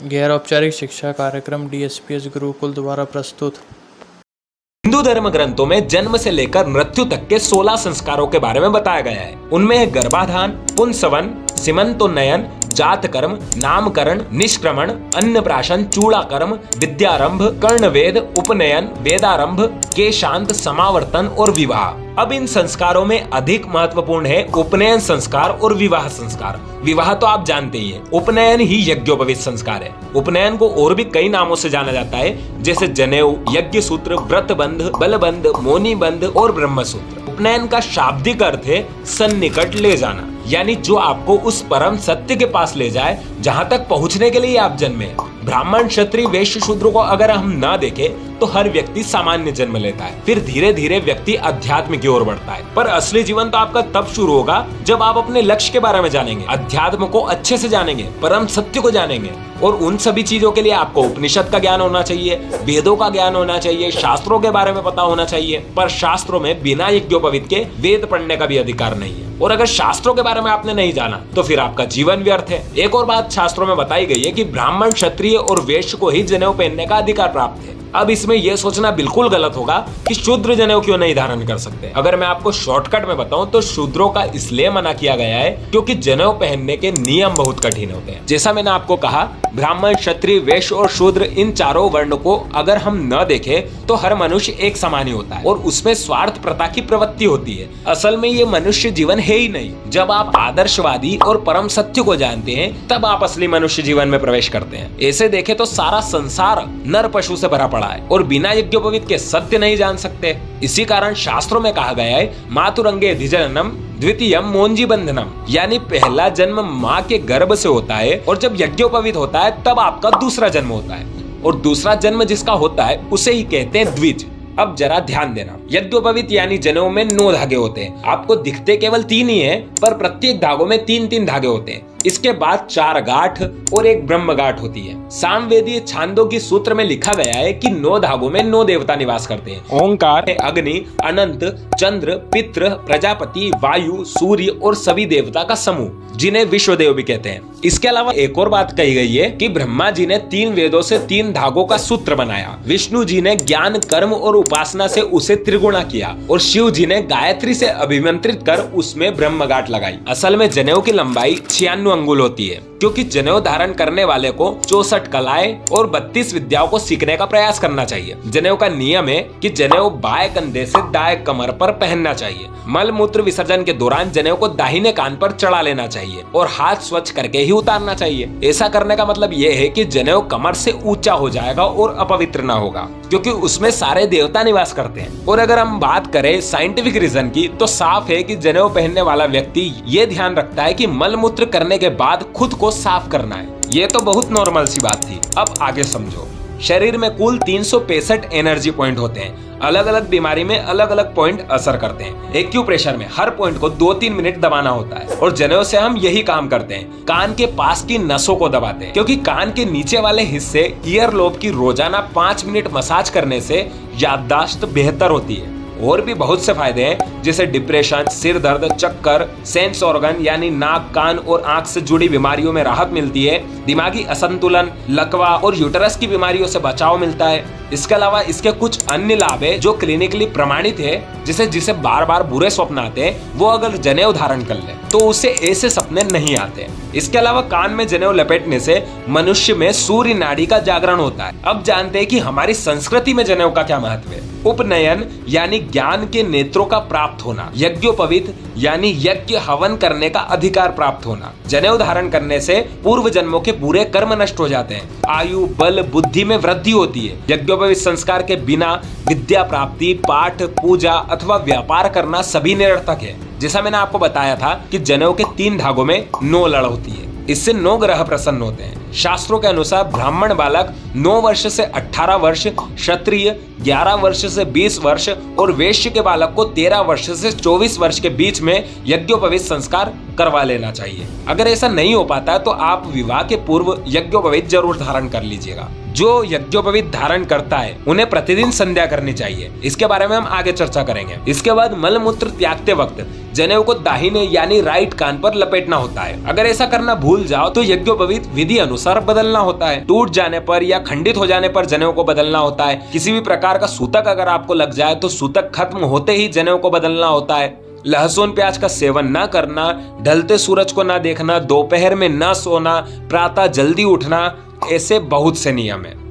गैर औपचारिक शिक्षा कार्यक्रम डीएसपीएस गुरुकुल द्वारा प्रस्तुत। हिंदू धर्म ग्रंथों में जन्म से लेकर मृत्यु तक के 16 संस्कारों के बारे में बताया गया है। उनमें है गर्भाधान, पुंसवन, सीमंतोन्नयन, जात कर्म, नामकरण, निष्क्रमण, अन्नप्राशन, चूड़ाकर्म, विद्यारंभ, कर्णवेद, उपनयन, वेदारंभ, केशांत, समावर्तन और विवाह। अब इन संस्कारों में अधिक महत्वपूर्ण है उपनयन संस्कार और विवाह संस्कार। विवाह तो आप जानते ही हैं, उपनयन ही यज्ञोपवीत संस्कार है। उपनयन को और भी कई नामों से जाना जाता है, जैसे जनेऊ, यज्ञ सूत्र, व्रतबंध, बलबंध, मोनीबंध और ब्रह्मसूत्र। उपनयन का शाब्दिक अर्थ है सन्निकट ले जाना, यानी जो आपको उस परम सत्य के पास ले जाए जहां तक पहुंचने के लिए आप जन्मे। ब्राह्मण, क्षत्रिय, वैश्य, शूद्र को अगर हम ना देखें तो हर व्यक्ति सामान्य जन्म लेता है, फिर धीरे धीरे व्यक्ति अध्यात्म की ओर बढ़ता है। पर असली जीवन तो आपका तब शुरू होगा जब आप अपने लक्ष्य के बारे में जानेंगे, अध्यात्म को अच्छे से जानेंगे, परम सत्य को जानेंगे। और उन सभी चीजों के लिए आपको उपनिषद का ज्ञान होना चाहिए, वेदों का ज्ञान होना चाहिए, शास्त्रों के बारे में पता होना चाहिए। पर शास्त्रों में बिना यज्ञोपवीत के वेद पढ़ने का भी अधिकार नहीं है। और अगर शास्त्रों के बारे में आपने नहीं जाना तो फिर आपका जीवन व्यर्थ है। एक और बात शास्त्रों में बताई गई है कि ब्राह्मण, क्षत्रिय और वैश्य को ही जनेऊ पहनने का अधिकार प्राप्त है। अब इसमें यह सोचना बिल्कुल गलत होगा कि शूद्र जनेऊ क्यों नहीं धारण कर सकते। अगर मैं आपको शॉर्टकट में बताऊं तो शूद्रों का इसलिए मना किया गया है क्योंकि जनेऊ पहनने के नियम बहुत कठिन होते हैं। जैसा मैंने आपको कहा, ब्राह्मण, क्षत्रिय, वैश्य और शूद्र, इन चारों वर्ण को अगर हम न देखें तो हर मनुष्य एक समान ही होता है और उसमें स्वार्थ प्रथा की प्रवृत्ति होती है। असल में ये मनुष्य जीवन है ही नहीं। जब आप आदर्शवादी और परम सत्य को जानते हैं तब आप असली मनुष्य जीवन में प्रवेश करते हैं। ऐसे देखें तो सारा संसार नर पशु से भरा पड़ा है और बिना यज्ञोपवीत के सत्य नहीं जान सकते। इसी कारण शास्त्रों में कहा गया है, मातुरंगे अधिजननम द्वितीयम मोंजी बंधनम, यानी पहला जन्म माँ के गर्भ से होता है और जब यज्ञोपवीत होता है तब आपका दूसरा जन्म होता है। और दूसरा जन्म जिसका होता है उसे ही कहते हैं द्विज। अब जरा ध्यान देना, यज्ञोपवीत यानी जनेऊ में 9 धागे होते हैं। आपको दिखते केवल 3 ही हैं, पर प्रत्येक धागों में 3-3 धागे होते हैं। इसके बाद 4 गांठ और एक ब्रह्म गांठ होती है। सामवेदीय छांदोग्य सूत्र में लिखा गया है कि 9 धागों में 9 देवता निवास करते हैं। ओंकार, अग्नि, अनंत, चंद्र, पितृ, प्रजापति, वायु, सूर्य और सभी देवता का समूह, जिन्हें विश्वदेव भी कहते हैं। इसके अलावा एक और बात कही गई है कि ब्रह्मा जी ने 3 वेदों से 3 धागों का सूत्र बनाया, विष्णु जी ने ज्ञान, कर्म और उपासना से उसे त्रिगुणा किया और शिव जी ने गायत्री से अभिमंत्रित कर उसमें ब्रह्म गांठ लगाई। असल में जनेऊ की लंबाई 96 अंगुल होती है, क्योंकि जनेऊ धारण करने वाले को 64 कलाएं और 32 विद्याओं को सीखने का प्रयास करना चाहिए। जनेऊ का नियम है कि जनेऊ बाएं कंधे से दाएं कमर पर पहनना चाहिए। मल मूत्र विसर्जन के दौरान जनेऊ को दाहिने कान पर चढ़ा लेना चाहिए और हाथ स्वच्छ करके ही उतारना चाहिए। ऐसा करने का मतलब यह है कि जनेऊ कमर से ऊंचा हो जाएगा और अपवित्र ना होगा, क्योंकि उसमें सारे देवता निवास करते हैं। और अगर हम बात करें साइंटिफिक रीजन की तो साफ है कि जनेऊ पहनने वाला व्यक्ति ये ध्यान रखता है कि मल मूत्र करने के बाद खुद को साफ करना है। ये तो बहुत नॉर्मल सी बात थी। अब आगे समझो, शरीर में कुल 365 एनर्जी पॉइंट होते हैं। अलग अलग बीमारी में अलग अलग पॉइंट असर करते हैं। एक्यूप्रेशर में हर पॉइंट को 2-3 मिनट दबाना होता है और जनेऊ से हम यही काम करते हैं, कान के पास की नसों को दबाते हैं, क्योंकि कान के नीचे वाले हिस्से ईयर लोब की रोजाना 5 मिनट मसाज करने से याददाश्त बेहतर होती है। और भी बहुत से फायदे हैं, जैसे डिप्रेशन, सिर दर्द, चक्कर, सेंस ऑर्गन यानी नाक, कान और आंख से जुड़ी बीमारियों में राहत मिलती है, दिमागी असंतुलन, लकवा और यूटरस की बीमारियों से बचाव मिलता है। इसके अलावा इसके कुछ अन्य लाभ है जो क्लिनिकली प्रमाणित है, जिसे बार बार बुरे स्वप्न आते हैं वो अगर जनेऊ धारण कर ले तो उसे ऐसे सपने नहीं आते। इसके अलावा कान में जनेऊ लपेटने से मनुष्य में सूर्य नाड़ी का जागरण होता है। अब जानते हैं कि हमारी संस्कृति में जनेऊ का क्या महत्व है। उपनयन यानी ज्ञान के नेत्रों का प्राप्त होना, यज्ञोपवीत यानी यज्ञ हवन करने का अधिकार प्राप्त होना। जनेऊ धारण करने से पूर्व जन्मों के बुरे कर्म नष्ट हो जाते हैं, आयु, बल, बुद्धि में वृद्धि होती है। यज्ञोपवीत संस्कार के बिना विद्या प्राप्ति, पाठ, पूजा अथवा व्यापार करना सभी निरर्थक है। जैसा मैंने आपको बताया था कि जनेऊ के 3 धागों में 9 लड़ होती है, इससे 9 ग्रह प्रसन्न होते हैं। शास्त्रों के अनुसार ब्राह्मण बालक 9 वर्ष से 18 वर्ष, क्षत्रिय 11 वर्ष से 20 वर्ष और वैश्य के बालक को 13 वर्ष से 24 वर्ष के बीच में यज्ञोपवीत संस्कार करवा लेना चाहिए। अगर ऐसा नहीं हो पाता तो आप विवाह के पूर्व यज्ञोपवीत जरूर धारण कर लीजिएगा। जो यज्ञोपवीत धारण करता है उन्हें प्रतिदिन संध्या करनी चाहिए। इसके बारे में हम आगे चर्चा करेंगे। इसके बाद मल मूत्र त्यागते वक्त जनेऊ को दाहिने यानी राइट कान पर लपेटना होता है। अगर ऐसा करना भूल जाओ तो यज्ञोपवीत विधि अनुसार बदलना होता है। टूट जाने पर या खंडित हो जाने पर जनेऊ को बदलना होता है। किसी भी प्रकार का सूतक अगर आपको लग जाए तो सूतक खत्म होते ही जनेऊ को बदलना होता है। लहसुन प्याज का सेवन न करना, ढलते सूरज को न देखना, दोपहर में न सोना, प्रातः जल्दी उठना, ऐसे बहुत से नियम है।